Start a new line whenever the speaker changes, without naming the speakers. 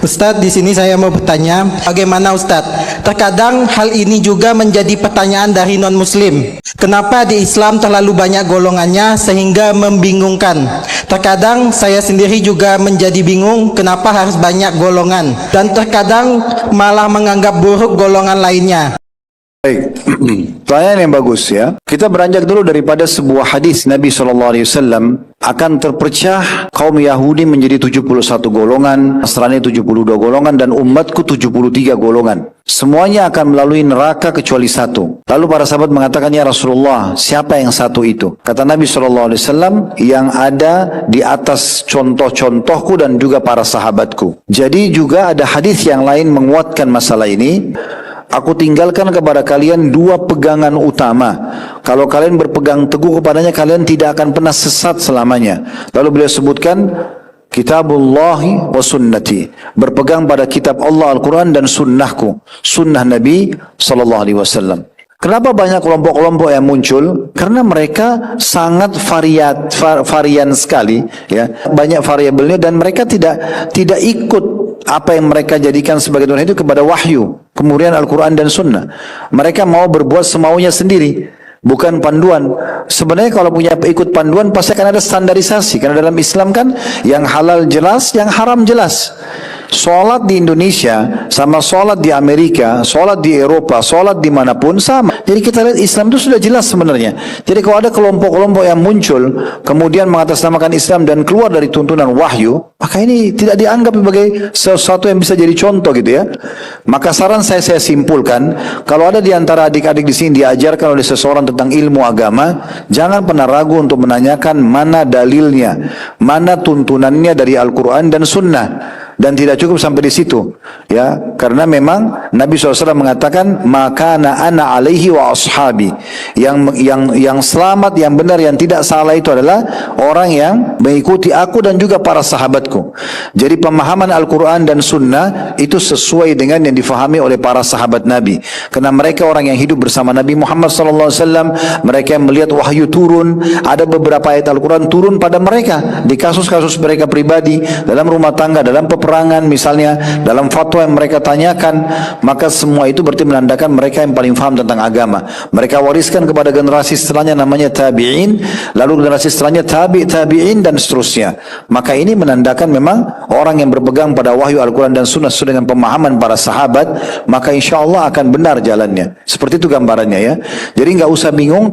Ustadz, di sini saya mau bertanya, bagaimana Ustadz? Terkadang hal ini juga menjadi pertanyaan dari non-muslim. Kenapa di Islam terlalu banyak golongannya sehingga membingungkan? Terkadang saya sendiri juga menjadi bingung kenapa harus banyak golongan, dan terkadang malah menganggap buruk golongan lainnya.
Baik, pertanyaan yang bagus ya. Kita beranjak dulu daripada sebuah hadis Nabi SAW, akan terpecah kaum Yahudi menjadi 71 golongan, Nasrani 72 golongan, dan umatku 73 golongan. Semuanya akan melalui neraka kecuali satu. Lalu para sahabat mengatakan, ya Rasulullah, siapa yang satu itu? Kata Nabi SAW, yang ada di atas contoh-contohku dan juga para sahabatku. Jadi juga ada hadis yang lain menguatkan masalah ini. Aku tinggalkan kepada kalian dua pegangan utama. Kalau kalian berpegang teguh kepadanya, kalian tidak akan pernah sesat selamanya. Lalu beliau sebutkan, Kitabullahi wa sunnati. Berpegang pada kitab Allah Al-Quran dan sunnahku. Sunnah Nabi SAW. Kenapa banyak kelompok-kelompok yang muncul? Karena mereka sangat varian sekali, ya, banyak variabelnya, dan mereka tidak ikut apa yang mereka jadikan sebagai Tuhan itu kepada wahyu, kemudian Al-Quran dan Sunnah. Mereka mau berbuat semaunya sendiri, bukan panduan. Sebenarnya kalau punya ikut panduan pasti akan ada standarisasi, karena dalam Islam kan yang halal jelas, yang haram jelas. Sholat di Indonesia sama sholat di Amerika, sholat di Eropa, sholat dimanapun sama. Jadi kita lihat Islam itu sudah jelas sebenarnya. Jadi kalau ada kelompok-kelompok yang muncul kemudian mengatasnamakan Islam dan keluar dari tuntunan wahyu, maka ini tidak dianggap sebagai sesuatu yang bisa jadi contoh gitu ya. Maka saran saya simpulkan, kalau ada di antara adik-adik di sini diajarkan oleh seseorang tentang ilmu agama, jangan pernah ragu untuk menanyakan mana dalilnya, mana tuntunannya dari Al-Quran dan Sunnah. Dan tidak cukup sampai di situ, ya, karena memang Nabi SAW mengatakan, maka ana alaihi wa ashabi, yang selamat, yang benar, yang tidak salah itu adalah orang yang mengikuti aku dan juga para sahabatku. Jadi pemahaman Al-Quran dan Sunnah itu sesuai dengan yang difahami oleh para sahabat Nabi, karena mereka orang yang hidup bersama Nabi Muhammad SAW. Mereka yang melihat wahyu turun, ada beberapa ayat Al-Quran turun pada mereka di kasus-kasus mereka pribadi, dalam rumah tangga, dalam peperangan misalnya, dalam fatwa yang mereka tanyakan. Maka semua itu berarti menandakan mereka yang paling faham tentang agama. Mereka wariskan kepada generasi setelahnya, namanya tabi'in, lalu generasi setelahnya tabi'in dan seterusnya. Maka ini menandakan memang orang yang berpegang pada wahyu Al-Quran dan Sunnah sesuai dengan pemahaman para sahabat, maka insya Allah akan benar jalannya. Seperti itu gambarannya ya. Jadi nggak usah bingung.